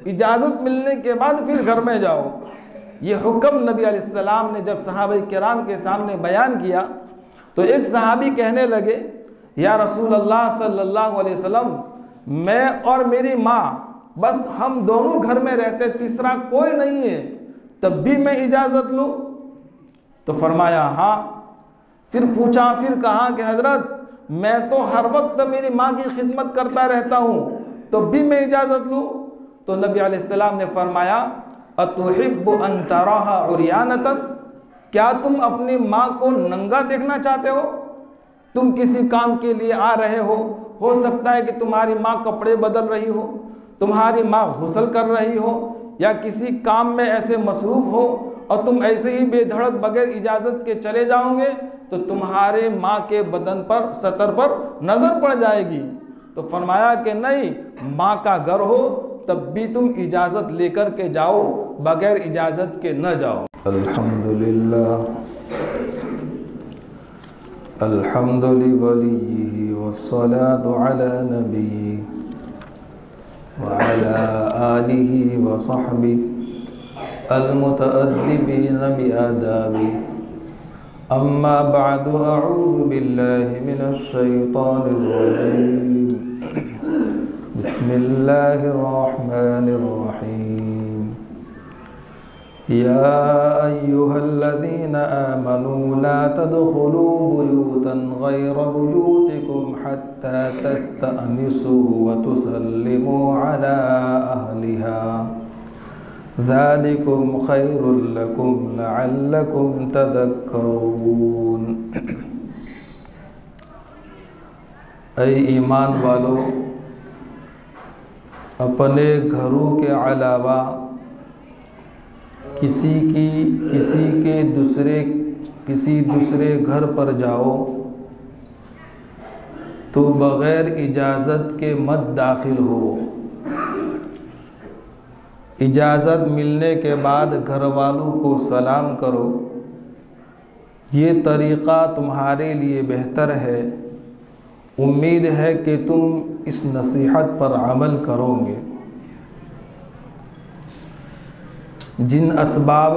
इजाज़त मिलने के बाद फिर घर में जाओ। ये हुक्म नबी अलैहिस्सलाम ने जब सहाबा किराम के सामने बयान किया तो एक सहाबी कहने लगे, या रसूल अल्लाह सल्लल्लाहु अलैहि वसल्लम, मैं और मेरी माँ बस हम दोनों घर में रहते, तीसरा कोई नहीं है, तब भी मैं इजाज़त लूँ? तो फरमाया हाँ। फिर पूछा, फिर कहा कि हज़रत मैं तो हर वक्त मेरी माँ की खिदमत करता रहता हूँ, तो भी मैं इजाज़त लूँ? तो नबी अलैहिस्सलाम ने फरमाया, अतुहिब्बु अन तराहा उर्यानतन, क्या तुम अपनी माँ को नंगा देखना चाहते हो? तुम किसी काम के लिए आ रहे हो सकता है कि तुम्हारी माँ कपड़े बदल रही हो, तुम्हारी माँ गुस्ल कर रही हो, या किसी काम में ऐसे मसरूफ़ हो, और तुम ऐसे ही बेधड़क बगैर इजाज़त के चले जाओगे तो तुम्हारे माँ के बदन पर, सतर पर नज़र पड़ जाएगी। तो फरमाया कि नहीं, माँ का घर हो तब भी तुम इजाज़त लेकर के जाओ, बगैर इजाज़त के न जाओ। अल्हम्दुलिल्लाह अल्हम्दुलिल्लाहि वस्सलातु अला नबी व अला आलिहि व सहबिहि अल-मुतअद्दिबीन बिआदाबि। अम्मा बअदु, अऊज़ु बिल्लाहि मिनश शैतानिर रजीम। बिस्मिल्लाहिर रहमानिर रहीम। या अय्युहल्लज़ीना आमनू ला तदखुलू बुयूतन गैरा बुयूतिकुम हत्ता तस्तअनिसू व तुसल्लिमू अला अहलिहा, ज़ालिकुम खैरुल लकुम लअल्लकुम तज़क्करून। ऐ ईमान वालों, अपने घरों के अलावा किसी दूसरे घर पर जाओ तो बग़ैर इजाज़त के मत दाखिल हो। इजाज़त मिलने के बाद घर वालों को सलाम करो, ये तरीक़ा तुम्हारे लिए बेहतर है। उम्मीद है कि तुम इस नसीहत पर अमल करोगे। जिन असबाब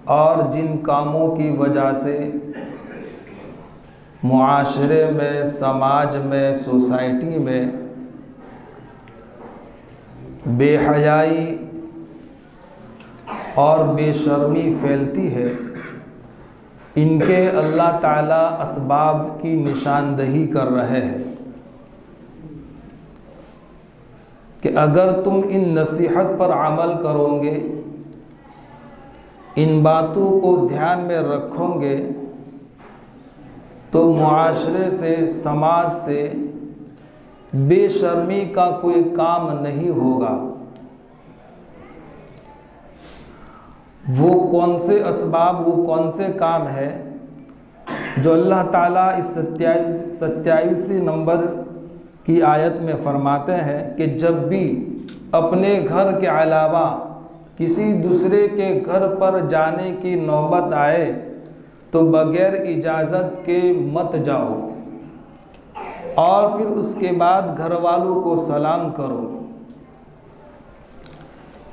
और जिन कामों की वजह से मुआशरे में, समाज में, सोसाइटी में बेहयाई और बेशर्मी फैलती है, इनके अल्लाह ताला असबाब की निशानदही कर रहे हैं कि अगर तुम इन नसीहत पर अमल करोगे, इन बातों को ध्यान में रखोगे, तो मुआशरे से, समाज से बेशर्मी का कोई काम नहीं होगा। वो कौन से असबाब, वो कौन से काम है जो अल्लाह ताला इस 27 नंबर की आयत में फरमाते हैं कि जब भी अपने घर के अलावा किसी दूसरे के घर पर जाने की नौबत आए तो बग़ैर इजाज़त के मत जाओ, और फिर उसके बाद घर वालों को सलाम करो।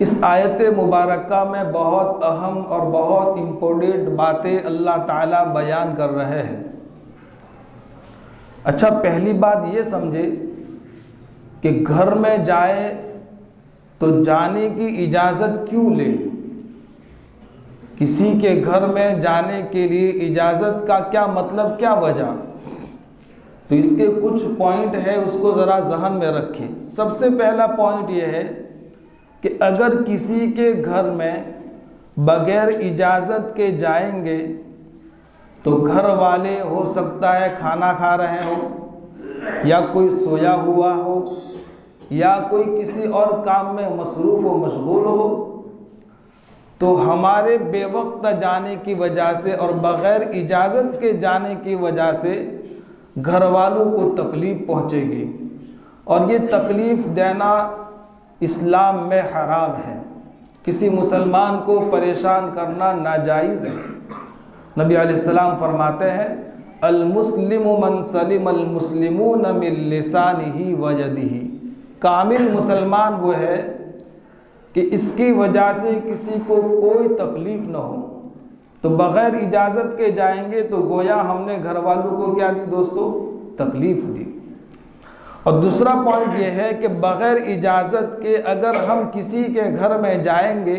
इस आयत मुबारका में बहुत अहम और बहुत इम्पोर्टेंट बातें अल्लाह ताला बयान कर रहे हैं। अच्छा, पहली बात ये समझे कि घर में जाए तो जाने की इजाज़त क्यों ले? किसी के घर में जाने के लिए इजाज़त का क्या मतलब, क्या वजह? तो इसके कुछ पॉइंट है, उसको ज़रा ज़हन में रखें। सबसे पहला पॉइंट ये है कि अगर किसी के घर में बग़ैर इजाज़त के जाएंगे तो घर वाले हो सकता है खाना खा रहे हो, या कोई सोया हुआ हो, या कोई किसी और काम में मसरूफ़ हो, मशगूल हो, तो हमारे बेवक्त जाने की वजह से और बग़ैर इजाज़त के जाने की वजह से घर वालों को तकलीफ़ पहुँचेगी, और ये तकलीफ़ देना इस्लाम में हराम है। किसी मुसलमान को परेशान करना नाजायज़ है। नबी अलैहिस्सलाम फरमाते हैं, अल मुस्लिमु मन सलिम अल मुस्लिमून मिन लिसानिही व यदिही। कामिल मुसलमान वो है कि इसकी वजह से किसी को कोई तकलीफ ना हो, तो बग़ैर इजाज़त के जाएंगे तो गोया हमने घर वालों को क्या दी दोस्तों, तकलीफ़ दी। और दूसरा पॉइंट ये है कि बग़ैर इजाज़त के अगर हम किसी के घर में जाएंगे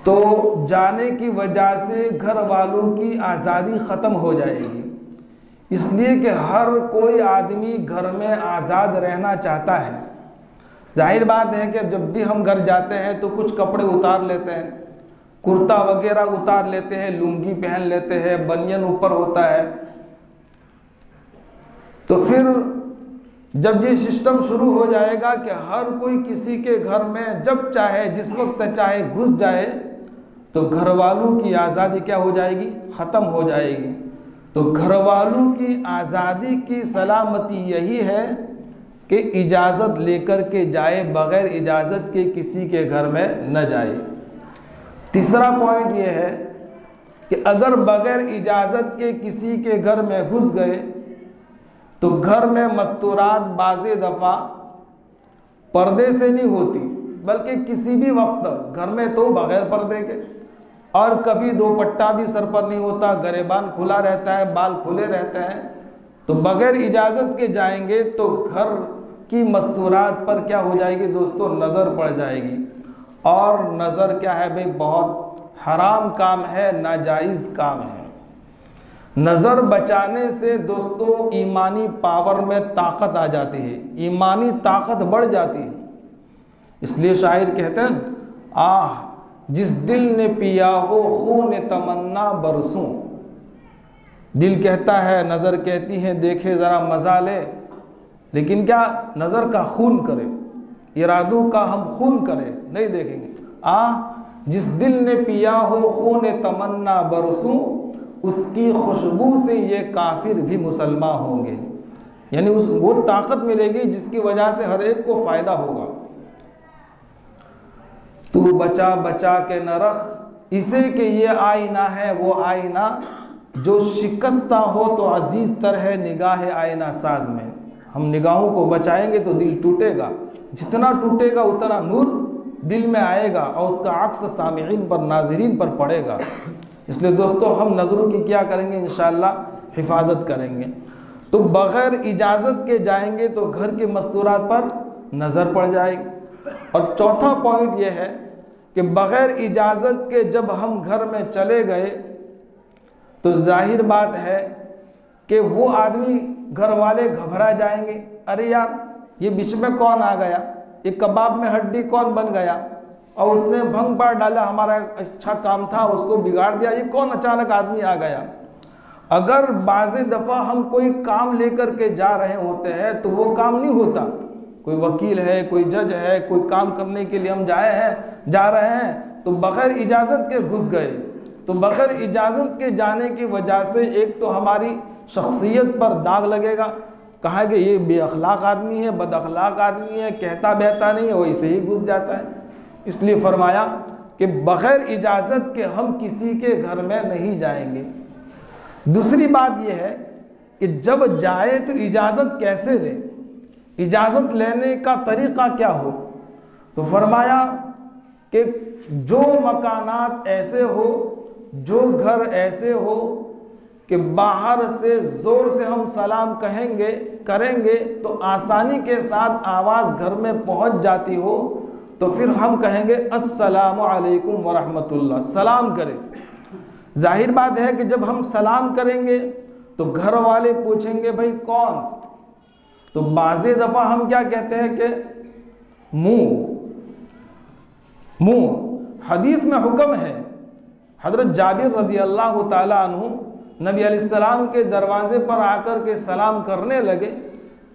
तो जाने की वजह से घर वालों की आज़ादी ख़त्म हो जाएगी। इसलिए कि हर कोई आदमी घर में आज़ाद रहना चाहता है। जाहिर बात है कि जब भी हम घर जाते हैं तो कुछ कपड़े उतार लेते हैं, कुर्ता वगैरह उतार लेते हैं, लुंगी पहन लेते हैं, बनियन ऊपर होता है। तो फिर जब ये सिस्टम शुरू हो जाएगा कि हर कोई किसी के घर में जब चाहे जिस वक्त चाहे घुस जाए, तो घर वालों की आज़ादी क्या हो जाएगी, ख़त्म हो जाएगी। तो घर वालों की आज़ादी की सलामती यही है कि इजाज़त लेकर के जाए, बग़ैर इजाज़त के किसी के घर में न जाए। तीसरा पॉइंट ये है कि अगर बग़ैर इजाज़त के किसी के घर में घुस गए तो घर में मस्तूरात बाज़े दफ़ा पर्दे से नहीं होती, बल्कि किसी भी वक्त घर में तो बग़ैर पर्दे के, और कभी दोपट्टा भी सर पर नहीं होता, गरेबान खुला रहता है, बाल खुले रहते हैं। तो बग़ैर इजाज़त के जाएंगे तो घर की मस्तूरात पर क्या हो जाएगी दोस्तों, नज़र पड़ जाएगी। और नज़र क्या है भाई, बहुत हराम काम है, नाजायज़ काम है। नज़र बचाने से दोस्तों ईमानी पावर में ताकत आ जाती है, ईमानी ताकत बढ़ जाती है। इसलिए शायर कहते हैं, आह जिस दिल ने पिया हो खून तमन्ना बरसों। दिल कहता है, नज़र कहती है देखे ज़रा मज़ा ले, लेकिन क्या नज़र का खून करे, इरादों का हम खून करें, नहीं देखेंगे। जिस दिल ने पिया हो खून तमन्ना बरसों, उसकी खुशबू से ये काफिर भी मुसलमान होंगे। यानी वो ताकत मिलेगी जिसकी वजह से हर एक को फ़ायदा होगा। तू बचा बचा के न रख इसे कि ये आईना है वो आईना, जो शिकस्ता हो तो अजीज़ तर है निगाह आईना साज में। हम निगाहों को बचाएंगे तो दिल टूटेगा, जितना टूटेगा उतना नूर दिल में आएगा और उसका अक्स सामिईन पर, नाज़रीन पर पड़ेगा। इसलिए दोस्तों हम नज़रों की क्या करेंगे, इंशाअल्लाह हिफाजत करेंगे। तो बग़ैर इजाज़त के जाएंगे तो घर के मस्तूरात पर नज़र पड़ जाएगी। और चौथा पॉइंट यह है कि बग़ैर इजाज़त के जब हम घर में चले गए तो जाहिर बात है कि वो आदमी, घर वाले घबरा जाएंगे, अरे यार ये बीच में कौन आ गया, ये कबाब में हड्डी कौन बन गया, और उसने भंग पार डाला, हमारा अच्छा काम था उसको बिगाड़ दिया, ये कौन अचानक आदमी आ गया। अगर बाज़े दफ़ा हम कोई काम लेकर के जा रहे होते हैं तो वो काम नहीं होता, कोई वकील है, कोई जज है, कोई काम करने के लिए हम जा रहे हैं तो बग़ैर इजाज़त के घुस गए, तो बग़ैर इजाज़त के जाने की वजह से एक तो हमारी शख्सियत पर दाग लगेगा, कहा कि ये बेअखलाक आदमी है, बद अखलाक आदमी है, कहता बहता नहीं है, वैसे ही घुस जाता है। इसलिए फरमाया कि बग़ैर इजाज़त के हम किसी के घर में नहीं जाएंगे। दूसरी बात यह है कि जब जाए तो इजाज़त कैसे ले, इजाज़त लेने का तरीक़ा क्या हो। तो फरमाया कि जो मकानात ऐसे हो, जो घर ऐसे हो कि बाहर से ज़ोर से हम सलाम करेंगे तो आसानी के साथ आवाज़ घर में पहुंच जाती हो, तो फिर हम कहेंगे अस्सलामु अलैकुम व रहमतुल्लाह, सलाम करें। जाहिर बात है कि जब हम सलाम करेंगे तो घर वाले पूछेंगे भाई कौन, तो बाज़े दफ़ा हम क्या कहते हैं कि मुँह। हदीस में हुक्म है, हज़रत जाबिर रज़ी अल्लाह ताला अन्हु नबी अलैहिस्सलाम के दरवाज़े पर आकर के सलाम करने लगे।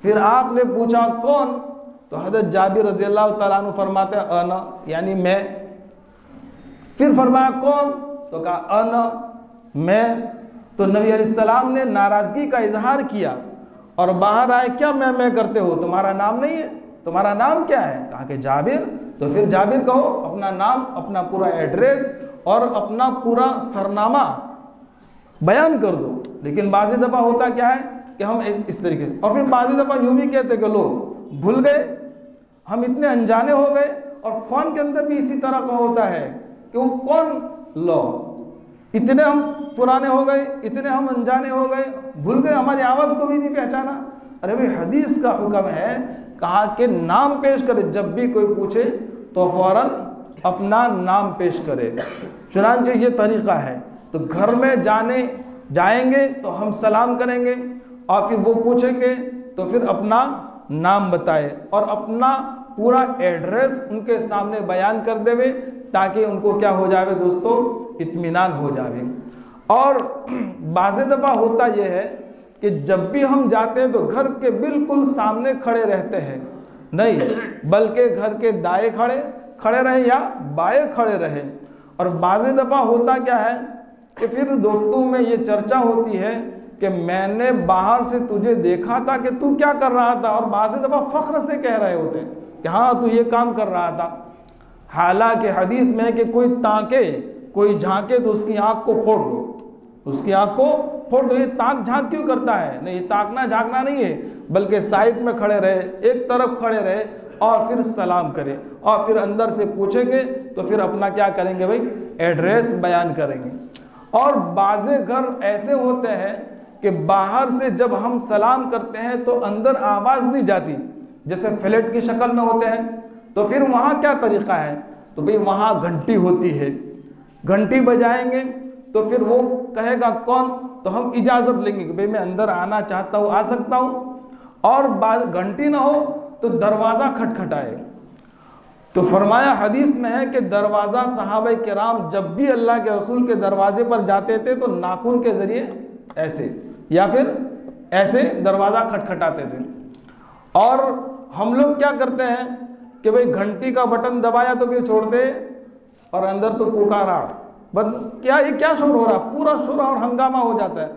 फिर आपने पूछा कौन, तो हज़रत जाबिर रज़ी अल्लाह ताला अन्हु फरमाते हैं अना, यानी मैं। फिर फरमाया कौन, तो कहा अना, मैं। तो नबी अलैहिस्सलाम ने नाराज़गी का इजहार किया और बाहर आए, क्या मैं करते हो, तुम्हारा नाम नहीं है, तुम्हारा नाम क्या है, कहा कि जाबिर। तो फिर जाबिर कहो, अपना नाम, अपना पूरा एड्रेस और अपना पूरा सरनामा बयान कर दो। लेकिन बाज़ी दफ़ा होता क्या है कि हम इस तरीके से, और फिर बाज़ी दफ़ा यूँ भी कहते कि लोग भूल गए, हम इतने अनजाने हो गए। और फ़ोन के अंदर भी इसी तरह का होता है कि वो कौन लो, इतने हम पुराने हो गए, इतने हम अनजाने हो गए, भूल गए, हमारी आवाज़ को भी नहीं पहचाना। अरे भाई, हदीस का हुक्म है, कहा कि नाम पेश करे, जब भी कोई पूछे तो फौरन अपना नाम पेश करे। चुनांचे ये तरीक़ा है। तो घर में जाएंगे तो हम सलाम करेंगे, और फिर वो पूछेंगे तो फिर अपना नाम बताए और अपना पूरा एड्रेस उनके सामने बयान कर देवे, ताकि उनको क्या हो जावे दोस्तों, इत्मीनान हो जावे। और बाज़ दफ़ा होता यह है कि जब भी हम जाते हैं तो घर के बिल्कुल सामने खड़े रहते हैं, नहीं बल्कि घर के दाएं खड़े रहे या बाएं खड़े रहे। और बाज़ दफ़ा होता क्या है कि फिर दोस्तों में ये चर्चा होती है कि मैंने बाहर से तुझे देखा था कि तू क्या कर रहा था, और बाज़ दफ़ा फ़ख्र से कह रहे होते हैं कि हाँ तू ये काम कर रहा था। हालांकि हदीस में है कि कोई ताके, कोई झांके तो उसकी आँख को फोड़ दो, उसकी आँख को फोड़ दो। ये ताक झांक क्यों करता है? नहीं, ताकना झांकना नहीं है, बल्कि साइड में खड़े रहे, एक तरफ खड़े रहे और फिर सलाम करें, और फिर अंदर से पूछेंगे तो फिर अपना क्या करेंगे भाई, एड्रेस बयान करेंगे। और बाज़े घर ऐसे होते हैं कि बाहर से जब हम सलाम करते हैं तो अंदर आवाज़ नहीं जाती, जैसे फ्लैट की शक्ल में होते हैं। तो फिर वहाँ क्या तरीक़ा है? तो भाई वहाँ घंटी होती है, घंटी बजाएंगे तो फिर वो कहेगा कौन, तो हम इजाज़त लेंगे कि भाई मैं अंदर आना चाहता हूँ, आ सकता हूँ। और घंटी ना हो तो दरवाज़ा खटखटाए। तो फरमाया हदीस में है कि दरवाज़ा सहाबा किराम जब भी अल्लाह के रसूल के दरवाजे पर जाते थे तो नाखून के ज़रिए ऐसे या फिर ऐसे दरवाज़ा खटखटाते थे। और हम लोग क्या करते हैं कि भाई घंटी का बटन दबाया तो फिर छोड़ते, और अंदर तो पुकारा, बस क्या ये क्या शोर हो रहा, पूरा शोर और हंगामा हो जाता है।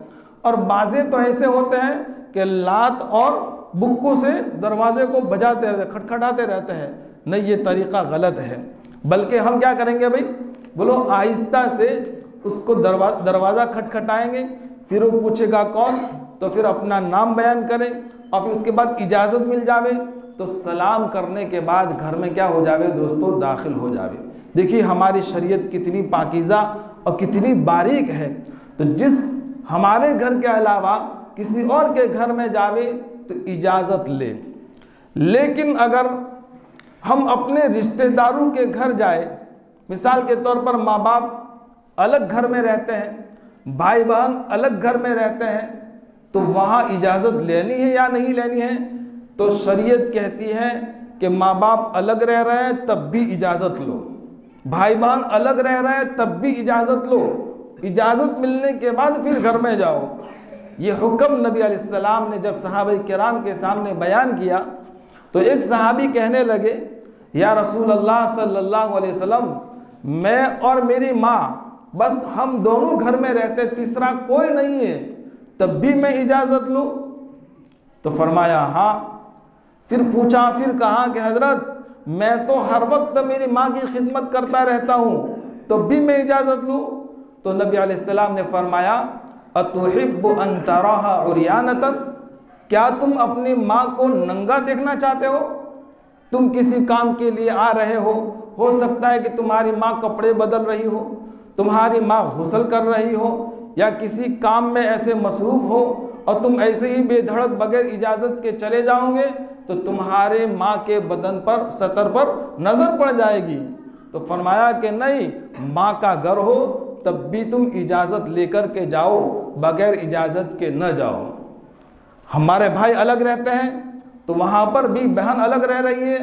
और बाज़े तो ऐसे होते हैं कि लात और बुक्कों से दरवाजे को बजाते रहते, खटखटाते रहते हैं। नहीं, ये तरीक़ा गलत है, बल्कि हम क्या करेंगे भाई, बोलो आहिस्ता से उसको दरवाज़ा खटखटाएंगे, फिर वो पूछेगा कौन, तो फिर अपना नाम बयान करें, और फिर उसके बाद इजाज़त मिल जावे तो सलाम करने के बाद घर में क्या हो जावे दोस्तों, दाखिल हो जावे। देखिए हमारी शरीयत कितनी पाकीज़ा और कितनी बारीक है। तो जिस हमारे घर के अलावा किसी और के घर में जावे तो इजाज़त ले। लेकिन अगर हम अपने रिश्तेदारों के घर जाए, मिसाल के तौर पर माँ बाप अलग घर में रहते हैं, भाई बहन अलग घर में रहते हैं, तो वहाँ इजाज़त लेनी है या नहीं लेनी है? तो शरीयत कहती है कि माँ बाप अलग रह रहे हैं तब भी इजाज़त लो, भाई बहन अलग रह रहे हैं तब भी इजाज़त लो, इजाज़त मिलने के बाद फिर घर में जाओ। ये हुक्म नबी अलैहिस्सलाम ने जब सहाबा किराम के सामने बयान किया तो एक सहाबी कहने लगे, या रसूल अल्लाह सल्लल्लाहु अलैहि वसल्लम, मैं और मेरी माँ बस हम दोनों घर में रहते, तीसरा कोई नहीं है, तब भी मैं इजाज़त लूँ? तो फरमाया हाँ। फिर पूछा, फिर कहा कि हज़रत मैं तो हर वक्त मेरी माँ की खिदमत करता रहता हूँ, तो भी मैं इजाज़त लूँ? तो नबी अलैहिस्सलाम ने फरमाया, अतुहिब्बु अन तराहा उर्यानतन, क्या तुम अपनी माँ को नंगा देखना चाहते हो? तुम किसी काम के लिए आ रहे हो सकता है कि तुम्हारी माँ कपड़े बदल रही हो, तुम्हारी माँ गुस्ल कर रही हो, या किसी काम में ऐसे मसरूफ़ हो, और तुम ऐसे ही बेधड़क बगैर इजाज़त के चले जाओगे तो तुम्हारे माँ के बदन पर, सतर पर नज़र पड़ जाएगी। तो फरमाया कि नहीं, माँ का घर हो तब भी तुम इजाज़त लेकर के जाओ, बगैर इजाज़त के न जाओ। हमारे भाई अलग रहते हैं तो वहाँ पर भी बहन अलग रह रही है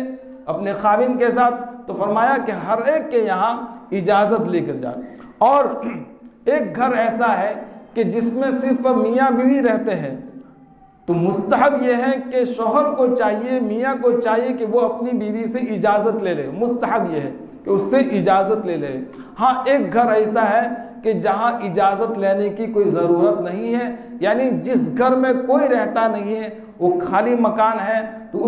अपने खाविन के साथ, तो फरमाया कि हर एक के यहाँ इजाज़त लेकर जाए। और एक घर ऐसा है कि जिसमें सिर्फ मियाँ बीवी रहते हैं, तो मुस्तहब यह है कि शौहर को चाहिए, मियाँ को चाहिए कि वो अपनी बीवी से इजाज़त ले ले। मुस्तहब यह है कि उससे इजाज़त ले ले। हाँ, एक घर ऐसा है कि जहाँ इजाज़त लेने की कोई ज़रूरत नहीं है, यानी जिस घर में कोई रहता नहीं है, वो खाली मकान है, तो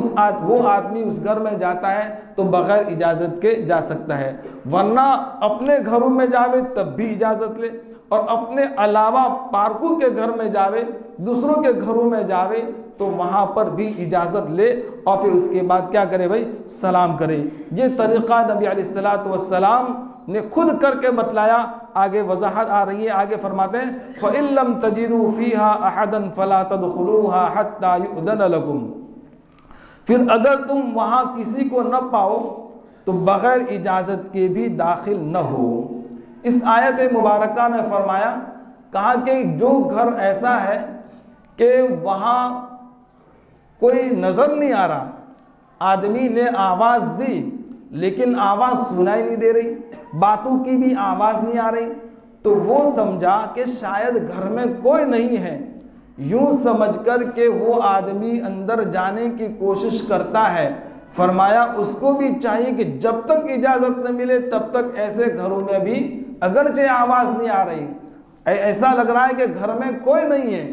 वो आदमी उस घर में जाता है तो बग़ैर इजाज़त के जा सकता है। वरना अपने घरों में जावे तब भी इजाज़त ले, और अपने अलावा पार्कों के घर में जावे, दूसरों के घरों में जावे तो वहाँ पर भी इजाज़त ले और फिर उसके बाद क्या करे भाई, सलाम करे। ये तरीक़ा नबी अलैहिस्सलातु वस्सलाम ने खुद करके बतलाया। आगे वजाहत आ रही है, आगे फरमाते हैं फ़इल्लम तजिदू फ़ीहा अहदन फ़ला तदख़ुलूहा हत्ता युअज़न लकुम। फिर अगर तुम वहाँ किसी को न पाओ तो बग़ैर इजाज़त के भी दाखिल न हो। इस आयत मुबारका में फरमाया, कहा कि जो घर ऐसा है कि वहाँ कोई नज़र नहीं आ रहा, आदमी ने आवाज़ दी लेकिन आवाज़ सुनाई नहीं दे रही, बातों की भी आवाज़ नहीं आ रही, तो वो समझा कि शायद घर में कोई नहीं है। यूँ समझकर के वो आदमी अंदर जाने की कोशिश करता है। फरमाया उसको भी चाहिए कि जब तक इजाज़त न मिले तब तक ऐसे घरों में भी अगरचे आवाज़ नहीं आ रही, ऐसा लग रहा है कि घर में कोई नहीं है,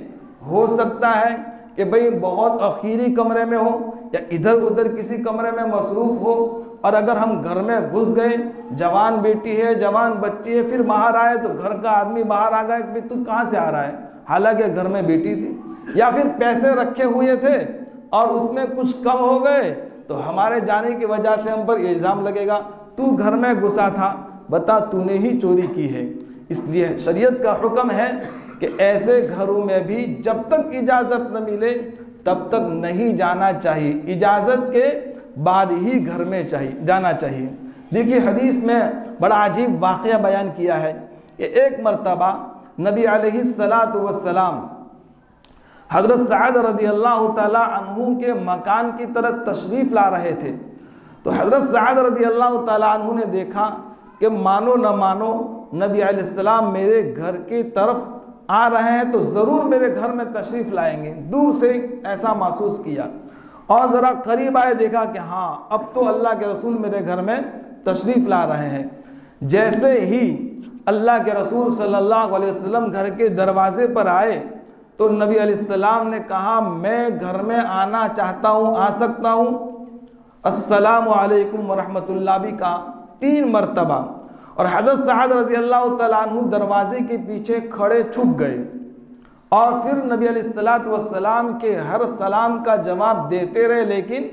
हो सकता है कि भाई बहुत आखिरी कमरे में हो या इधर उधर किसी कमरे में मसरूफ़ हो, और अगर हम घर में घुस गए, जवान बेटी है, जवान बच्ची है, फिर बाहर आए तो घर का आदमी बाहर आ गया कि भाई तू कहाँ से आ रहा है, हालांकि घर में बेटी थी, या फिर पैसे रखे हुए थे और उसमें कुछ कम हो गए तो हमारे जाने की वजह से हम पर इल्ज़ाम लगेगा तू घर में घुसा था, बता तूने ही चोरी की है। इसलिए शरीयत का हुक्म है कि ऐसे घरों में भी जब तक इजाज़त न मिले तब तक नहीं जाना चाहिए, इजाज़त के बाद ही घर में जाना चाहिए। देखिए हदीस में बड़ा अजीब वाक़या बयान किया है कि एक मरतबा नबी अलैहिस्सलातु वस्सलाम हज़रत सअद रज़ियल्लाहु ताला अन्हु के मकान की तरफ तशरीफ़ ला रहे थे। तो हज़रत सअद रज़ियल्लाहु ताला अन्हु ने देखा कि मानो न मानो नबी अलैहिस्सलाम मेरे घर की तरफ आ रहे हैं तो ज़रूर मेरे घर में तशरीफ़ लाएंगे। दूर से ऐसा महसूस किया और ज़रा करीब आए, देखा कि हाँ अब तो अल्लाह के रसूल मेरे घर में तशरीफ़ ला रहे हैं। जैसे ही अल्लाह के रसूल सल्लल्लाहु अलैहि वसल्लम घर के दरवाज़े पर आए तो नबी अलैहिस्सलाम ने कहा मैं घर में आना चाहता हूँ, आ सकता हूँ? अस्सलामु अलैकुम व रहमतुल्लाह भी कहा 3 मरतबा। और हज़रत सअद रज़ियल्लाहु तआला अन्हु दरवाजे के पीछे खड़े छुप गए और फिर नबी अलैहिस्सलातु वस्सलाम के हर सलाम का जवाब देते रहे, लेकिन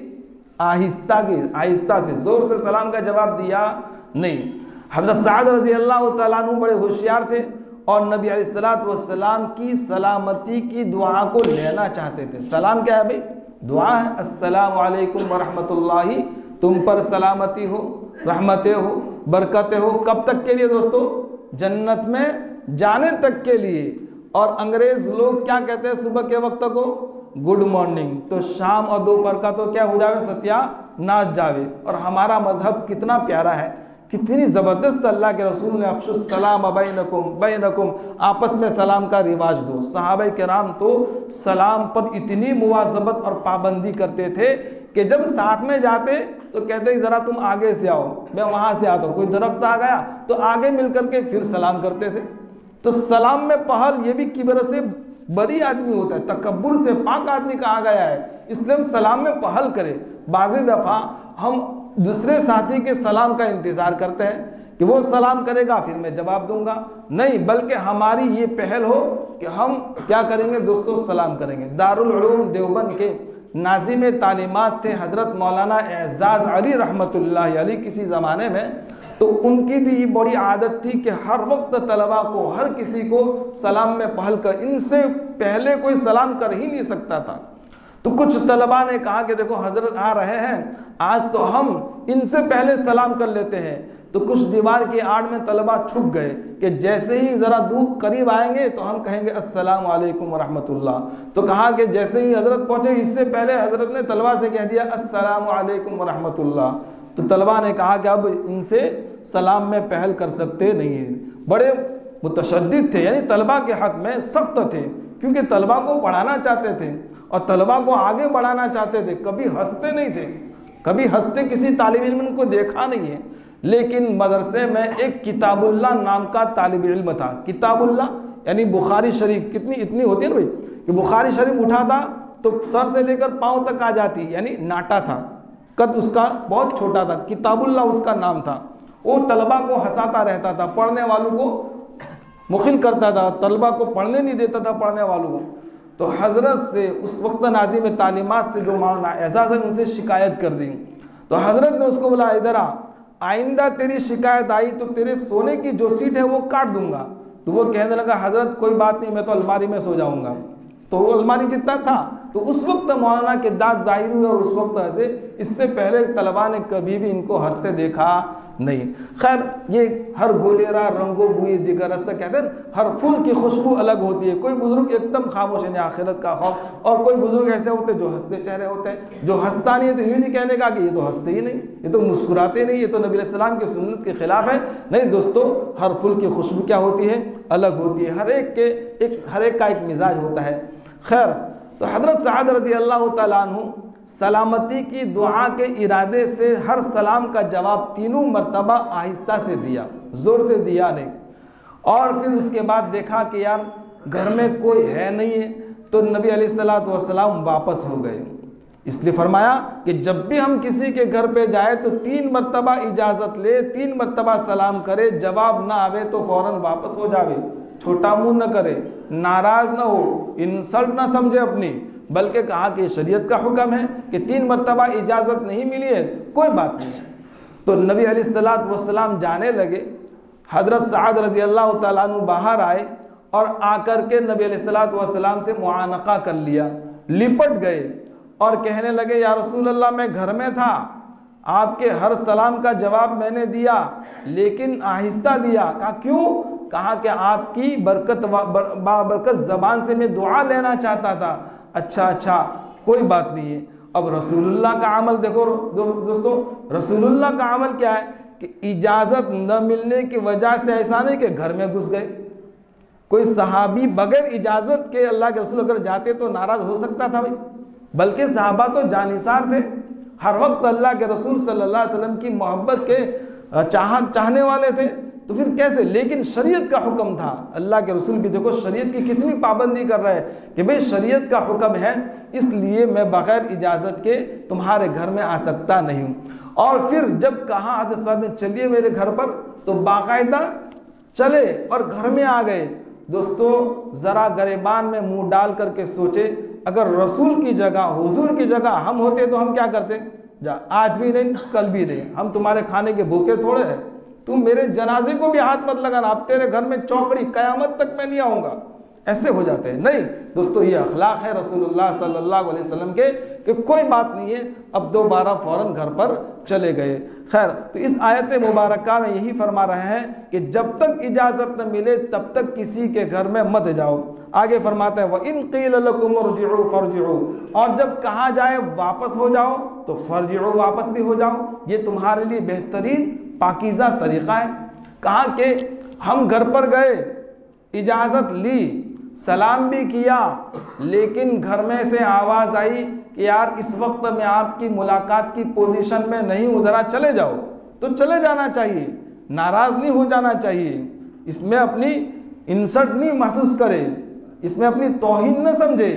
आहिस्ता से, ज़ोर से सलाम का जवाब दिया नहीं। हज़रत सअद रज़ियल्लाहु तआला अन्हु बड़े होशियार थे और नबी अलैहिस्सलातु वस्सलाम की सलामती की दुआ को लेना चाहते थे। सलाम क्या है भाई? दुआ है, अस्सलामु अलैकुम व रहमतुल्लाहि, तुम पर सलामती हो, रहमतें हो, बरकतें हो। कब तक के लिए दोस्तों? जन्नत में जाने तक के लिए। और अंग्रेज लोग क्या कहते हैं सुबह के वक्त को? Good morning. तो शाम और दोपहर का तो क्या हो जावे? सत्यानाश जावे। और हमारा मजहब कितना प्यारा है, कितनी ज़बरदस्त अल्लाह के रसूल ने अफ़शुस सलाम बैनकुम, आपस में सलाम का रिवाज दो। सहाबाए किराम तो सलाम पर इतनी मुवाज़बत और पाबंदी करते थे कि जब साथ में जाते तो कहते ज़रा तुम आगे से आओ, मैं वहाँ से आता हूँ। कोई दरख्त आ गया तो आगे मिल करके फिर सलाम करते थे। तो सलाम में पहल, ये भी किब्र से बरी आदमी होता है, तकब्बुर से पाक आदमी कहा गया है, इसलिए हम सलाम में पहल करें। बाज़ दफ़ा हम दूसरे साथी के सलाम का इंतज़ार करते हैं कि वो सलाम करेगा फिर मैं जवाब दूंगा, नहीं, बल्कि हमारी ये पहल हो कि हम क्या करेंगे दोस्तों? सलाम करेंगे। दारुल उलूम देवबंद के नाज़िम तालीमात थे हज़रत मौलाना एजाज़ अली रहमतुल्लाह अलैह किसी ज़माने में, तो उनकी भी बड़ी आदत थी कि हर वक्त तलबा को, हर किसी को सलाम में पहल कर, इनसे पहले कोई सलाम कर ही नहीं सकता था। तो कुछ तलबा ने कहा कि देखो हजरत आ रहे हैं, आज तो हम इनसे पहले सलाम कर लेते हैं। तो कुछ दीवार की आड़ में तलबा छुप गए कि जैसे ही ज़रा दूर करीब आएंगे तो हम कहेंगे अस्सलामु अलैकुम व रहमतुल्लाह। तो कहा कि जैसे ही हजरत पहुँचे, इससे पहले हजरत ने तलबा से कह दिया अस्सलामु अलैकुम व रहमतुल्लाह। तो तलबा ने कहा कि अब इनसे सलाम में पहल कर सकते नहीं हैं। बड़े मुतशद्दिद थे, यानी तलबा के हक़ में सख्त थे, क्योंकि तलबा को पढ़ाना चाहते थे और तलबा को आगे बढ़ाना चाहते थे। कभी हंसते नहीं थे, कभी हंसते किसी तालिब इल्म को देखा नहीं है। लेकिन मदरसे में एक किताबुल्लाह नाम का तालिब इल्म था। किताबुल्लाह यानी बुखारी शरीफ, कितनी इतनी होती है ना भाई, कि बुखारी शरीफ उठाता तो सर से लेकर पाँव तक आ जाती, यानी नाटा था, कद उसका बहुत छोटा था, किताबुल्लाह उसका नाम था। वो तलबा को हंसाता रहता था, पढ़ने वालों को मुखिल करता था, तलबा को पढ़ने नहीं देता था पढ़ने वालों को। तो हज़रत से उस वक्त नाज़िम तालीमात से जो मौलाना एजाज़ उनसे शिकायत कर दी। तो हज़रत ने उसको बोला, इधर आ, आइंदा तेरी शिकायत आई तो तेरे सोने की जो सीट है वो काट दूंगा। तो वो कहने लगा, हज़रत कोई बात नहीं, मैं तो अलमारी में सो जाऊंगा। तो वो अलमारी जितना था। तो उस वक्त मौलाना के दांत जाहिर हुए और उस वक्त हंसे। इससे पहले तलबा ने कभी भी इनको हंसते देखा नहीं। खैर, ये हर गोलेरा रंगो बुई दिगर रस्ता कहते हैं, हर फूल की खुशबू अलग होती है। कोई बुजुर्ग एकदम खामोश है, आखिरत का खौफ, और कोई बुजुर्ग ऐसे होते जो हंसते चेहरे होते हैं। जो हंसता नहीं है तो यूँ नहीं कहने का कि ये तो हंसते ही नहीं, ये तो मुस्कुराते नहीं, ये तो नबी अलैहिस्सलाम की सुन्नत के खिलाफ है। नहीं दोस्तों, हर फूल की खुशबू क्या होती है, अलग होती है। हर एक का एक मिजाज होता है। खैर, तो हज़रत सअद रज़ी अल्लाह तआला अन्हु सलामती की दुआ के इरादे से हर सलाम का जवाब तीनों मरतबा आहिस्ता से दिया, ज़ोर से दिया नहीं। और फिर उसके बाद देखा कि यार घर में कोई है नहीं है, तो नबी अलैहिस्सलातु वस्सलाम वापस हो गए। इसलिए फरमाया कि जब भी हम किसी के घर पे जाए तो 3 मरतबा इजाज़त ले, 3 मरतबा सलाम करे, जवाब ना आवे तो फ़ौरन वापस हो जावे। छोटा मुंह न करे, नाराज़ ना हो, इंसल्ट ना समझे अपनी, बल्कि कहा कि शरीयत का हुक्म है कि 3 मरतबा इजाज़त नहीं मिली है, कोई बात नहीं। तो नबी अलैहिस्सलातु वस्सलाम जाने लगे। हज़रत सअद रज़ी अल्लाह तआला अन्हु बाहर आए और आकर के नबी अलैहिस्सलातु वस्सलाम से मुआनका कर लिया, लिपट गए और कहने लगे, या रसूल अल्लाह, मैं घर में था, आपके हर सलाम का जवाब मैंने दिया, लेकिन आहिस्ता दिया। कहा क्यों? कहा कि आपकी बरकत ज़बान से मैं दुआ लेना चाहता था। अच्छा, कोई बात नहीं है। अब रसूलुल्लाह का अमल देखो दोस्तों, रसूलुल्लाह का अमल क्या है कि इजाज़त न मिलने की वजह से ऐसा नहीं कि घर में घुस गए। कोई सहाबी बगैर इजाज़त के अल्लाह के रसूल अगर जाते तो नाराज़ हो सकता था भाई, बल्कि सहाबा तो जानिसार थे, हर वक्त अल्लाह के रसूल सल्लल्लाहु अलैहि वसल्लम की मोहब्बत के चाहने वाले थे। तो फिर कैसे? लेकिन शरीयत का हुक्म था। अल्लाह के रसूल भी देखो शरीयत की कितनी पाबंदी कर रहे हैं कि भाई शरीयत का हुक्म है, इसलिए मैं बगैर इजाज़त के तुम्हारे घर में आ सकता नहीं हूँ। और फिर जब कहा हज़रत सअद ने चलिए मेरे घर पर, तो बाकायदा चले और घर में आ गए। दोस्तों ज़रा गरेबान में मुंह डाल करके सोचे, अगर रसूल की जगह, हुजूर की जगह हम होते तो हम क्या करते? जा, आज भी नहीं, कल भी नहीं, हम तुम्हारे खाने के भूखे थोड़े हैं, तुम मेरे जनाजे को भी हाथ मत लगाना, अब तेरे घर में चौकड़ी, कयामत तक मैं नहीं आऊँगा। ऐसे हो जाते हैं। नहीं दोस्तों, ये अखलाक है रसूलुल्लाह सल्लल्लाहु अलैहि वसल्लम के कि कोई बात नहीं है, अब दोबारा फ़ौरन घर पर चले गए। खैर, तो इस आयत मुबारका में यही फरमा रहे हैं कि जब तक इजाज़त न मिले तब तक किसी के घर में मत जाओ। आगे फरमाते हैं, व इन क़ील लकुम इरजिउ फरजिउ, और जब कहा जाए वापस हो जाओ तो फरजिउ, वापस भी हो जाओ। ये तुम्हारे लिए बेहतरीन पाकीज़ा तरीक़ा है। कहा कि हम घर पर गए, इजाज़त ली, सलाम भी किया, लेकिन घर में से आवाज़ आई कि यार इस वक्त मैं आपकी मुलाकात की पोजीशन में नहीं हूँ, ज़रा चले जाओ, तो चले जाना चाहिए, नाराज़ नहीं हो जाना चाहिए। इसमें अपनी इंसल्ट नहीं महसूस करे, इसमें अपनी तौहीन न समझे,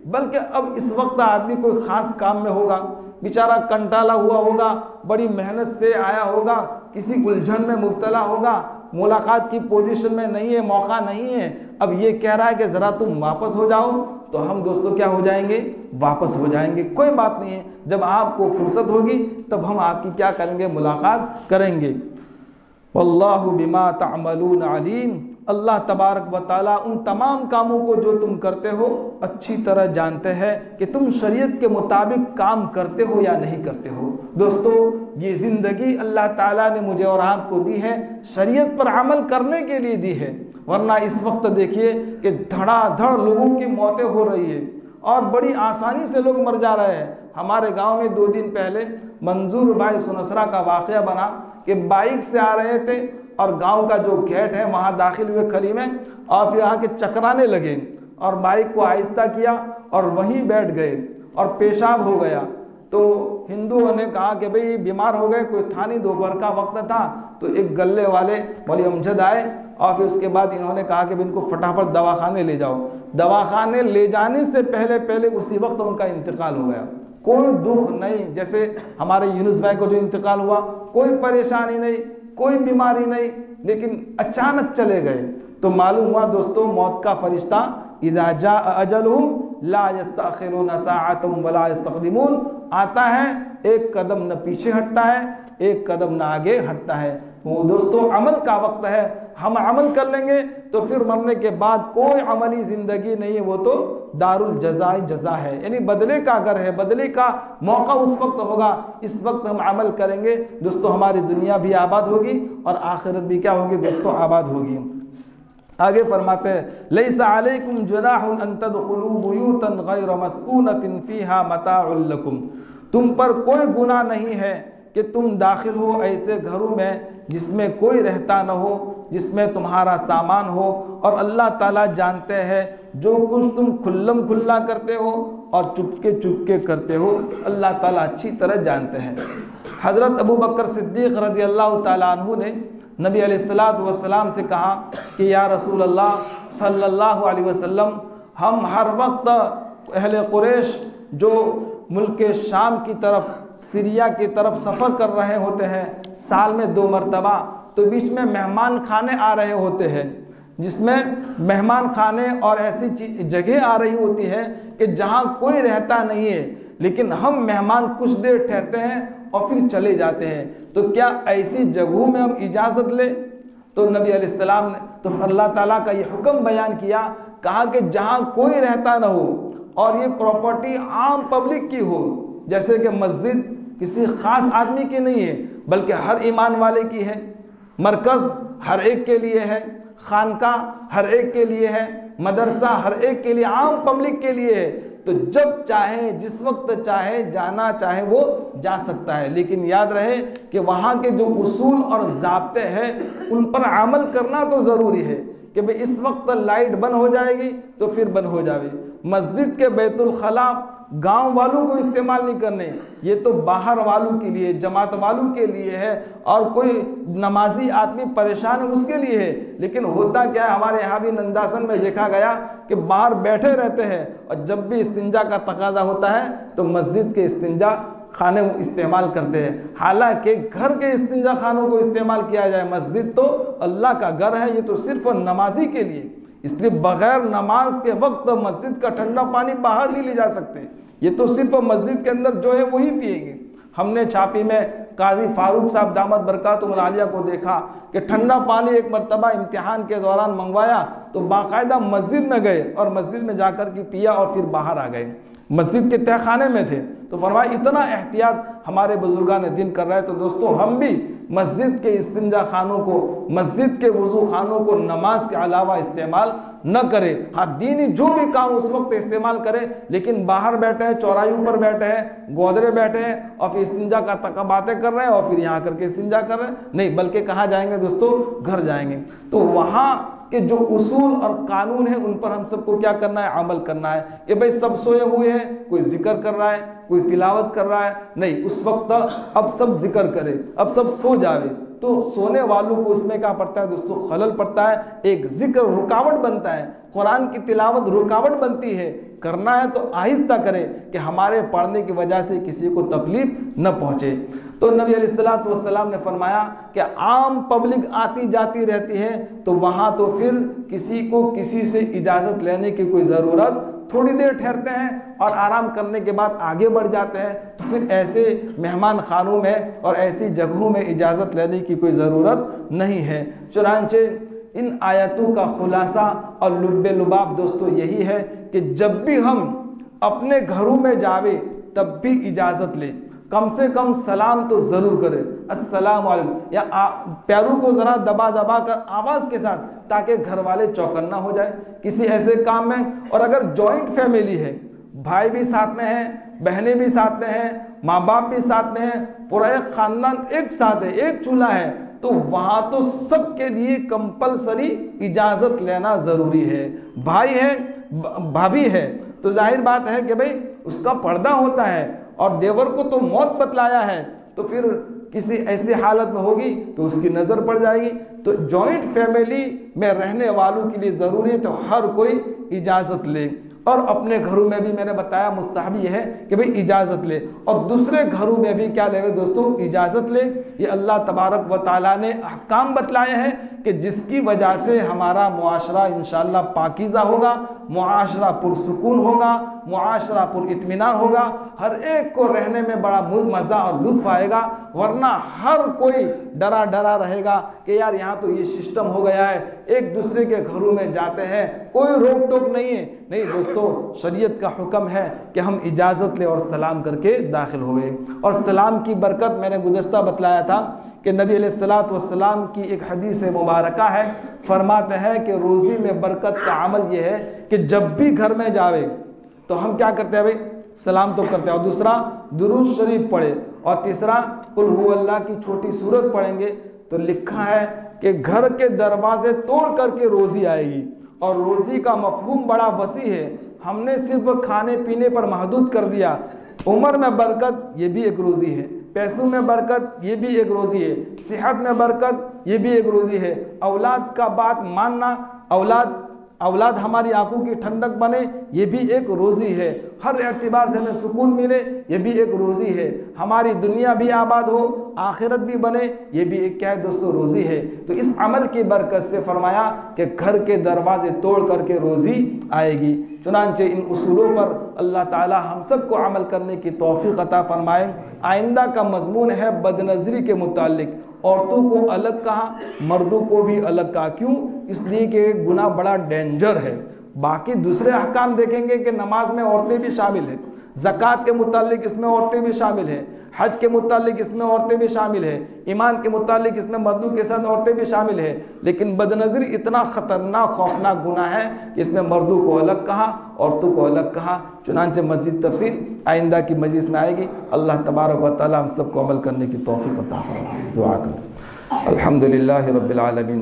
बल्कि अब इस वक्त आदमी कोई ख़ास काम में होगा, बेचारा कंटाला हुआ होगा, बड़ी मेहनत से आया होगा, किसी उलझन में मुब्तला होगा, मुलाकात की पोजीशन में नहीं है, मौका नहीं है, अब ये कह रहा है कि ज़रा तुम वापस हो जाओ, तो हम दोस्तों क्या हो जाएंगे? वापस हो जाएंगे। कोई बात नहीं है, जब आपको फुर्सत होगी तब हम आपकी क्या करेंगे? मुलाकात करेंगे। वल्लाहु बिमा तअमलून अलीम। अल्लाह तबारक व तआला उन तमाम कामों को जो तुम करते हो अच्छी तरह जानते हैं कि तुम शरीयत के मुताबिक काम करते हो या नहीं करते हो। दोस्तों, ये ज़िंदगी अल्लाह ताला ने मुझे और आपको दी है, शरीयत पर अमल करने के लिए दी है। वरना इस वक्त देखिए कि धड़ाधड़ लोगों की मौतें हो रही है और बड़ी आसानी से लोग मर जा रहे हैं। हमारे गांव में 2 दिन पहले मंजूर भाई सुनसरा का वाक़या बना कि बाइक से आ रहे थे और गांव का जो गेट है वहां दाखिल हुए खली में, और फिर आके चकराने लगे और बाइक को आहिस्ता किया और वहीं बैठ गए और पेशाब हो गया। तो हिंदुओं ने कहा कि भाई बीमार हो गए, कोई था नहीं, दोपहर का वक्त था। तो एक गले वाले मौलवी अमजद आए और फिर उसके बाद इन्होंने कहा कि इनको फटाफट दवाखाने ले जाओ। दवाखाने ले जाने से पहले उसी वक्त उनका इंतकाल हो गया। कोई दुख नहीं, जैसे हमारे यूनुस भाई को जो इंतकाल हुआ, कोई परेशानी नहीं, कोई बीमारी नहीं, लेकिन अचानक चले गए। तो मालूम हुआ दोस्तों, मौत का फरिश्ता इज़ा जाअ अजलुहुम ला यस्तअखिरूना साअतम वला यस्तक़दिमून, आता है एक कदम न पीछे हटता है, एक कदम न आगे हटता है। वो दोस्तों अमल का वक्त है, हम अमल कर लेंगे तो फिर मरने के बाद कोई अमली ज़िंदगी नहीं है, वो तो दारुल जज़ाई जज़ा है, यानी बदले का घर है, बदले का मौका उस वक्त होगा। इस वक्त हम अमल करेंगे दोस्तों, हमारी दुनिया भी आबाद होगी और आखिरत भी क्या होगी दोस्तों, आबाद होगी। आगे फरमाते हैं लैसा अलैकुम जुनाहुन अन तदखुलू बुयूतन गैर मस्कूनतिन फीहा मताउल लकुम, तुम पर कोई गुनाह नहीं है कि तुम दाखिल हो ऐसे घरों में जिसमें कोई रहता न हो, जिसमें तुम्हारा सामान हो, और अल्लाह ताला जानते हैं जो कुछ तुम खुल्लम खुल्ला करते हो और चुपके चुपके करते हो, अल्लाह ताला अच्छी तरह जानते हैं। हज़रत अबू बकर सिद्दीक़ रज़ी अल्लाह ताला अन्हु ने नबी अलैहिस्सलातु वस्सलाम से कहा कि या रसूल अल्लाह सल्लल्लाहु अलैहि वसल्लम, हम हर वक्त अहले कुरैश जो मुल्क शाम की तरफ, सीरिया की तरफ सफ़र कर रहे होते हैं साल में 2 मरतबा, तो बीच में मेहमान खाने आ रहे होते हैं, जिसमें मेहमान खाने और ऐसी जगह आ रही होती है कि जहाँ कोई रहता नहीं है, लेकिन हम मेहमान कुछ देर ठहरते हैं और फिर चले जाते हैं। तो क्या ऐसी जगहों में हम इजाज़त लें? तो नबी अलैहिस्सलाम ने तो अल्लाह ताला का ये हुक्म बयान किया, कहा कि जहाँ कोई रहता ना हो और ये प्रॉपर्टी आम पब्लिक की हो, जैसे कि मस्जिद किसी ख़ास आदमी की नहीं है बल्कि हर ईमान वाले की है, मरकज़ हर एक के लिए है, खानका हर एक के लिए है, मदरसा हर एक के लिए, आम पब्लिक के लिए है, तो जब चाहे जिस वक्त चाहे जाना चाहे वो जा सकता है। लेकिन याद रहे कि वहाँ के जो उसूल और ज़ाब्ते हैं उन पर अमल करना तो ज़रूरी है कि भाई इस वक्त लाइट बंद हो जाएगी तो फिर बंद हो जाए। मस्जिद के बैतुल खला गांव वालों को इस्तेमाल नहीं करने, ये तो बाहर वालों के लिए, जमात वालों के लिए है, और कोई नमाजी आदमी परेशान है उसके लिए है। लेकिन होता क्या है, हमारे यहाँ भी नंदासन में देखा गया कि बाहर बैठे रहते हैं और जब भी इस्तिंजा का तकाजा होता है तो मस्जिद के इस्तिंजा खाने इस्तेमाल करते हैं। हालांकि घर के इस्तिंजा खानों को इस्तेमाल किया जाए, मस्जिद तो अल्लाह का घर है, ये तो सिर्फ नमाजी के लिए, इसलिए बगैर नमाज के वक्त मस्जिद का ठंडा पानी बाहर नहीं ले जा सकते, ये तो सिर्फ मस्जिद के अंदर जो है वही पिएंगे। हमने छापी में काजी फारूक साहब दामद बरकातुहुल आलिया को देखा कि ठंडा पानी एक मरतबा इम्तिहान के दौरान मंगवाया तो बाकायदा मस्जिद में गए और मस्जिद में जाकर के पिया और फिर बाहर आ गए, मस्जिद के तहखाने में थे। तो फरमाया इतना एहतियात हमारे बुजुर्गान दिन कर रहे हैं, तो दोस्तों हम भी मस्जिद के इस्तिंजा खानों को, मस्जिद के वज़ू खानों को नमाज के अलावा इस्तेमाल न करें। हाँ, दीनी जो भी काम उस वक्त इस्तेमाल करें, लेकिन बाहर बैठे हैं, चौरायों पर बैठे हैं, गोदरे बैठे हैं और फिर इस्तिंजा का तक बातें कर रहे हैं और फिर यहाँ करके इस्तिंजा कर रहे हैं, नहीं, बल्कि कहाँ जाएंगे दोस्तों, घर जाएंगे। तो वहाँ के जो उसूल और कानून है उन पर हम सबको क्या करना है, अमल करना है। ये भाई सब सोए हुए हैं, कोई जिक्र कर रहा है, कोई तिलावत कर रहा है, नहीं, उस वक्त अब सब जिक्र करे, अब सब सो जावे, तो सोने वालों को इसमें क्या पड़ता है दोस्तों, खलल पड़ता है, एक जिक्र रुकावट बनता है, कुरान की तिलावत रुकावट बनती है। करना है तो आहिस्ता करें कि हमारे पढ़ने की वजह से किसी को तकलीफ न पहुँचे। तो नबी अलैहिस्सलातु वस्सलाम ने फरमाया कि आम पब्लिक आती जाती रहती है, तो वहाँ तो फिर किसी को किसी से इजाज़त लेने की कोई ज़रूरत, थोड़ी देर ठहरते हैं और आराम करने के बाद आगे बढ़ जाते हैं। तो फिर ऐसे मेहमान खानों में और ऐसी जगहों में इजाज़त लेने की कोई ज़रूरत नहीं है। चुनांचे इन आयतों का खुलासा और लुब्बे लुबाब दोस्तों यही है कि जब भी हम अपने घरों में जावे तब भी इजाज़त ले, कम से कम सलाम तो ज़रूर करें, अस्सलाम वालेकुम, या पैरों को ज़रा दबा दबा कर आवाज़ के साथ, ताकि घर वाले चौकन्ना हो जाए किसी ऐसे काम में। और अगर जॉइंट फैमिली है, भाई भी साथ में हैं, बहनें भी साथ में हैं, माँ बाप भी साथ में हैं, पूरा एक ख़ानदान एक साथ है, एक चूल्हा है, तो वहाँ तो सबके लिए कंपलसरी इजाज़त लेना ज़रूरी है। भाई है, भाभी है, तो जाहिर बात है कि भाई उसका पर्दा होता है, और देवर को तो मौत बतलाया है, तो फिर किसी ऐसी हालत में होगी तो उसकी नज़र पड़ जाएगी। तो जॉइंट फैमिली में रहने वालों के लिए ज़रूरी है तो हर कोई इजाज़त ले। और अपने घरों में भी मैंने बताया मुस्तहब ये है कि भाई इजाज़त ले, और दूसरे घरों में भी क्या ले दोस्तों, इजाज़त ले। ये अल्लाह तबारक व ताला ने अहकाम बतलाए हैं कि जिसकी वजह से हमारा मुआशरा इंशाअल्लाह पाकीज़ा होगा, मुआशरा पुरसुकून होगा, मुआशरा पुरइत्मीनान होगा, हर एक को रहने में बड़ा मज़ा और लुत्फ़ आएगा। वरना हर कोई डरा डरा रहेगा कि यार यहाँ तो ये सिस्टम हो गया है, एक दूसरे के घरों में जाते हैं, कोई रोक टोक नहीं है। नहीं दोस्तों, शरीयत का हुक्म है कि हम इजाज़त ले और सलाम करके दाखिल हुए। और सलाम की बरकत मैंने गुज़श्ता बतलाया था कि नबी अलैहिस्सलातु वस्सलाम की एक हदीस मुबारका है, फरमाते हैं कि रोज़ी में बरकत का अमल ये है कि जब भी घर में जावे तो हम क्या करते हैं भाई, सलाम तो करते हैं, और दूसरा दुरूद शरीफ पढ़े, और तीसरा कुल हु अल्लाह की छोटी सूरत पढ़ेंगे तो लिखा है कि घर के दरवाजे तोड़ करके रोज़ी आएगी। और रोज़ी का मफहूम बड़ा वसी है, हमने सिर्फ खाने पीने पर महदूद कर दिया। उम्र में बरकत ये भी एक रोज़ी है, पैसों में बरकत ये भी एक रोज़ी है, सेहत में बरकत ये भी एक रोज़ी है, औलाद का बात मानना, औलाद हमारी आंखों की ठंडक बने ये भी एक रोज़ी है, हर एतबार से हमें सुकून मिले ये भी एक रोज़ी है, हमारी दुनिया भी आबाद हो आखिरत भी बने ये भी एक क्या है दोस्तों, रोज़ी है। तो इस अमल की बरकत से फरमाया कि घर के दरवाजे तोड़ करके रोज़ी आएगी। चुनांचे इन उसूलों पर अल्लाह ताला हम सब को अमल करने की तौफीक अता फरमाए। आइंदा का मजमून है बदनज़री के मुतालिक, औरतों को अलग कहा, मर्दों को भी अलग कहा। क्यों? इसलिए कि गुनाह बड़ा डेंजर है। बाकी दूसरे अहकाम देखेंगे कि नमाज में औरतें भी शामिल हैं, ज़कात के मुतालिक इसमें औरतें भी शामिल हैं, हज के मुतालिक इसमें औरतें भी शामिल हैं, ईमान के मुतालिक इसमें मर्दों के साथ औरतें भी शामिल हैं। लेकिन बदनज़री इतना ख़तरनाक खौफनाक गुनाह है कि इसमें मर्दों को अलग कहा, औरतों को अलग कहा। चुनांचे मज़ीद तफसील आइंदा की मजलिस में आएगी। अल्लाह तबारक व तआला हम सबको अमल करने की तौफीक अता फरमाए। दुआ करें। अल्हम्दुलिल्लाहि रब्बिल आलमीन,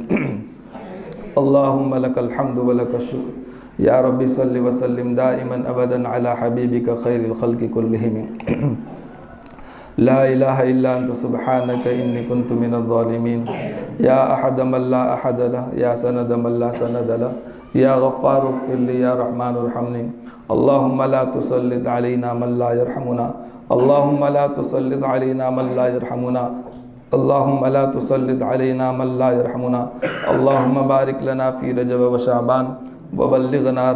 अल्लाहुम्मा लकल हम्दु व लकश शुक्र, या रब्बी सल्लि व सल्लिम दाइमन अबदन अला हबीबिका खैरिल खल्क़ि कुल्लिहिम, ला इलाहा इल्ला अंत सुब्हानक इन्नी कुन्तु मिनज़ ज़ालिमीन, या अहद मन ला अहद लह, या सनद मन ला सनद लह, या गफ़्फ़ार इग़फ़िर ली, या रहमान इरहमनी। अल्लाहुम्मा ला तुसल्लित अलैना मन ला यरहमुना, अल्लाहुम्मा ला तुसल्लित अलैना मन ला यरहमुना, अल्लाहुम्मा ला तुसल्लित अलैना मन ला यरहमुना। अल्लाहुम्मा बारिक लना फ़ी रजब व शाबान व बल्लिगना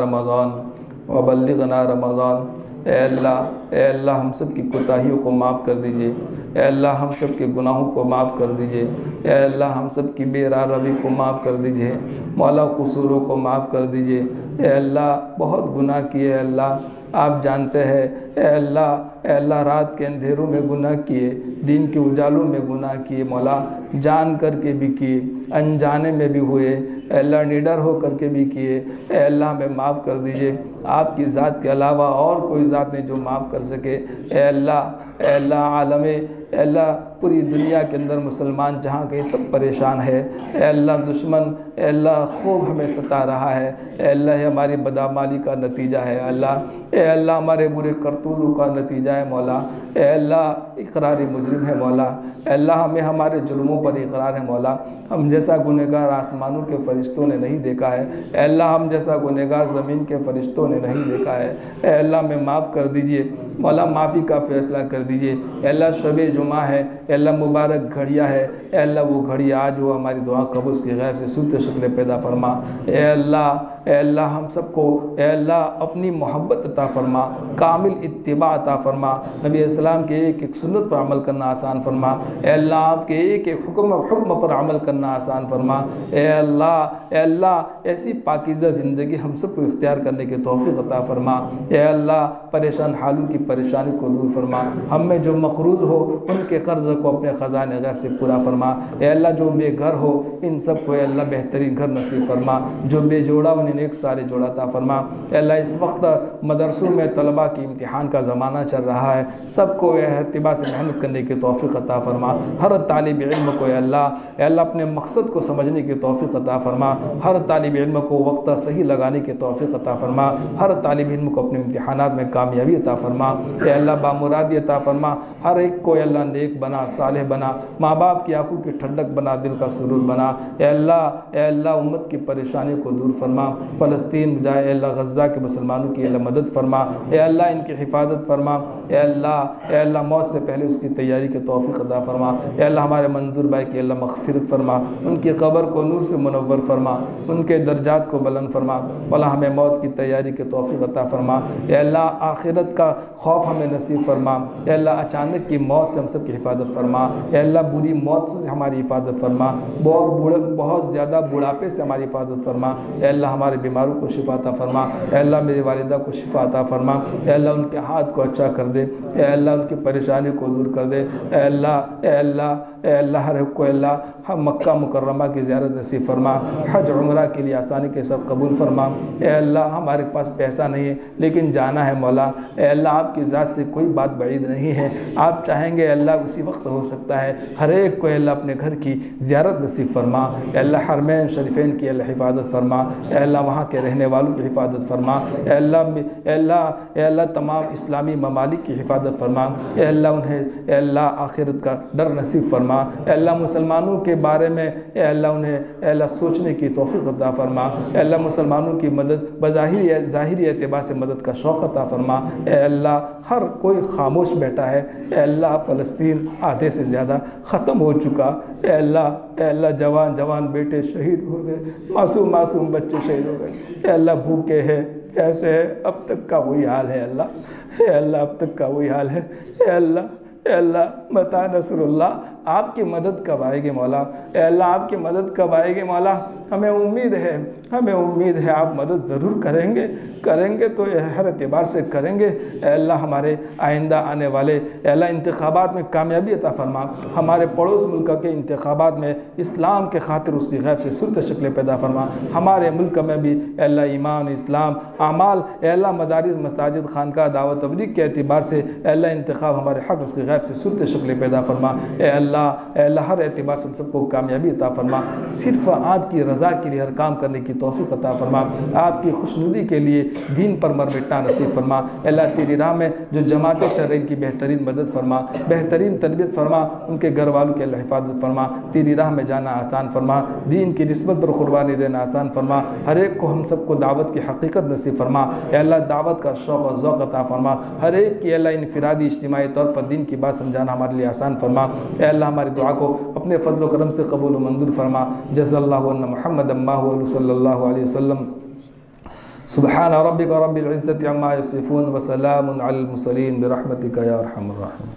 रमज़ान। ए अल्लाह हम सब की कोताहियों को माफ़ कर दीजिए, ए अल्लाह हम सब के गुनाहों को माफ़ कर दीजिए, ए अल्लाह हम सब की बेरारवी को माफ़ कर दीजिए, मौला कसूरों को माफ़ कर दीजिए। ए अल्लाह बहुत गुनाह किए अल्लाह, आप जानते हैं। ए अल्लाह रात के अंधेरों में गुनाह किए, दिन के उजालों में गुनाह किए, मौला जान करके भी किए, अनजाने में भी हुए, अल्लाह निडर हो करके भी किए। ए अल्लाह हमें माफ़ कर दीजिए, आपकी ज़ात के अलावा और कोई ज़ात नहीं जो माफ़ कर सके। ए अल्लाह आलमे, अल्लाह पूरी दुनिया के अंदर मुसलमान जहाँ कहीं सब परेशान है। ए अल्लाह दुश्मन अल्लाह खूब हमें सता रहा है। ए अल्लाह हमारी बदामाली का नतीजा है अल्लाह, ए अल्लाह हमारे बुरे करतूतों का नतीजा है मौला। ए अल्लाह इकरारी मुजरिम है मौला, अल्लाह हमें हमारे जुल्मों पर इकरार है मौला। हम जैसा गुनहगार आसमानों के फरिश्तों ने नहीं देखा है, अल्लाह हम जैसा गुनहगार ज़मीन के फरिश्तों ने नहीं देखा है। ए अल्लाह में माफ़ कर दीजिए मौला, माफ़ी का फ़ैसला कर दीजिए। अल्लाह शबे जुमा है, अल्लाह मुबारक घड़िया है, अल्लाह वो घड़ी आज हो हमारी दुआ कबूल की गैर से सूरत शक्ल पैदा फरमा। ए अल्लाह हम सबको ए अल्लाह अपनी मोहब्बत अता फरमा, कामिल इत्तिबा अता फरमा, नबी अस्सलाम के एक एक सुन्नत पर अमल करना आसान फरमा। ए अल्लाह आपके एक एक हुक्म पर अमल करना आसान फरमा। ए अल्लाह ऐसी पाकीज़ा ज़िंदगी हम सबको इख्तियार करने की तौफीक अता फरमा। ए अल्लाह परेशान हालों की परेशानी को दूर फरमा, हम में जो मक़रूज़ हो उनके कर्ज़ को अपने ख़ज़ाने गैब से पूरा फरमा। ए अल्लाह जो बेघर हो इन सब को अल्लाह बेहतरीन घर नसीब फरमा, जो बेजोड़ा उन्हें एक सारे जोड़ा ता फरमा। अल्लाह इस वक्त मदरसों में तलबा की इम्तिहान का ज़माना चल रहा है, सब सबको एहतिबा से मेहनत करने की तौफीक अता फरमा। हर तालिब इल्म को अल्लाह अपने मकसद को समझने की तौफीक अता फरमा। हर तालिब इल्म को वक्त सही लगाने की तौफीक अता फरमा। हर तालिब इल्म को अपने इम्तिहानात में कामयाबी अता फरमा। अल्लाह बामुरादी अता फरमा। हर एक को अल्लाह नेक बना, सालेह बना, माँ बाप की आंखों की ठंडक बना, दिल का सुरूर बना। अल्लाह उम्मत की परेशानियों को दूर फरमा। फ़लस्तीन जाए अल्लाह गज़ा के मुसलमानों की अल्लाह मदद फरमा। अल्लाह इनकी हिफाजत फरमा। अल्लाह मौत से पहले उसकी तैयारी की तौफीक अता फरमा। अल्लाह हमारे मंजूर भाई की अल्लाह मग़फ़िरत फरमा। उनकी क़ब्र को नूर से मुनव्वर फरमा। उनके दर्जात को बुलंद फरमा। अल्लाह हमें मौत की तैयारी की तौफीक अता फरमा। अल्लाह आखिरत का खौफ हमें नसीब फरमा। अल्लाह अचानक की मौत से हम सब की हिफाजत फरमा। अल्लाह बुरी मौत से हमारी हिफाजत फरमा। बहुत ज़्यादा बुढ़ापे से हमारी हिफाजत फरमा। अल्लाह हमारे बीमारों को शिफा अता फरमा। अल्लाह मेरी वालिदा को शिफा अता फरमा। अल्लाह उनके हाथ को अच्छा कर दे। अल्लाह उनकी परेशानी को दूर कर दे। अल्लाह हर एक को अल्लाह हम मक्का मुकर्रमा की ज़ियारत नसीब फरमा। हज उम्रा के लिए आसानी के साथ कबूल फरमा। अल्लाह हमारे पास पैसा नहीं है लेकिन जाना है मौला। अल्लाह आपकी ज़ात से कोई बात बईद नहीं है। आप चाहेंगे अल्लाह उसी वक्त हो सकता है। हर एक को अल्लाह अपने घर की ज़ियारत नसीब फरमा। अल्लाह हरमैन शरीफैन की अल्लाह हिफाजत फरमा। अल्लाह वहाँ के रहने वालों की हिफाजत फरमा। अल्लाह तमाम इस्लामी ममालिक की हिफाजत फरमा। अल्लाह उन्हें अल्लाह आखिरत का डर नसीब फरमा। अल्लाह मुसलमानों के बारे में अल्लाह उन्हें अल्लाह सोचने की तौफीक अता फरमा। अल्लाह मुसलमानों की मदद ज़ाहिरी एतबार से मदद का शौक़ अता फरमा। अल्लाह हर कोई खामोश बैठा है। अल्लाह फ़लस्तीन आधे से ज़्यादा ख़त्म हो चुका। अल्लाह जवान बेटे शहीद हो गए, मासूम बच्चे शहीद हो गए। अल्लाह भूखे हैं, कैसे है, अब तक का वही हाल है। अल्लाह अब तक का वही हाल है। अल्लाह बता नसरुल्लाह, आपकी मदद कब आएगी मौला? अल्लाह आपकी मदद कब आएगी मौला? हमें उम्मीद है आप मदद ज़रूर करेंगे तो हर एतबार से करेंगे। अल्लाह हमारे आइंदा आने वाले अल्लाह इंतखाबात में कामयाबी अता फरमा। हमारे पड़ोस मुल्क के इंतखाबात में इस्लाम के खातिर उसकी गैब से सूरत शक्ल पैदा फरमा। हमारे मुल्क में भी अल्लाह ईमान, इस्लाम, आमाल, अल्लाह मदारिस, मसाजिद, खानका, दावत तबलीग के एतबार से अल्लाह इंतखाब हमारे हक़ उसकी गैब से सूरत शक्ल पैदा फरमा। अल्लाह हर एतबार से सबको कामयाबी अता फरमा। सिर्फ़ आपकी रज़ा के लिए हर काम करने की तौफीक अता फरमा। आपकी खुशनुदी के लिए दीन पर मर मिटना नसीब फरमा। अल्लाह तेरी राह में जो जमातें चल रही इनकी बेहतरीन मदद फरमा, बेहतरीन तरबियत फरमा। उनके घर वालों की अल्लाह हिफाजत फरमा। तेरी राह में जाना आसान फरमा। दीन की निस्बत पर कुर्बानी देना आसान फरमा। हर एक को हम सबको दावत की हकीकत नसीब फरमा। अल्लाह दावत का शौक़ और ज़ौक़ अता फरमा। हर एक की अल्लाह इनफिरादी इज्तिमाई तौर पर दीन की बात समझाना हमारे लिए आसान फरमा। अल्लाह हमारी दुआ को अपने फजल व करम से कबूल व मंजूर फरमा। जज़ल्लाहु अन्ना मुहम्मद अम्माहु सल्लल्लाहु अलैहि वसल्लम। सुब्हान रब्बिका रब्बिल इज़्ज़ति अम्मा यसिफून व सलामुन अलल मुरसलीन बिरहमतिका या अरहमर राहिमीन।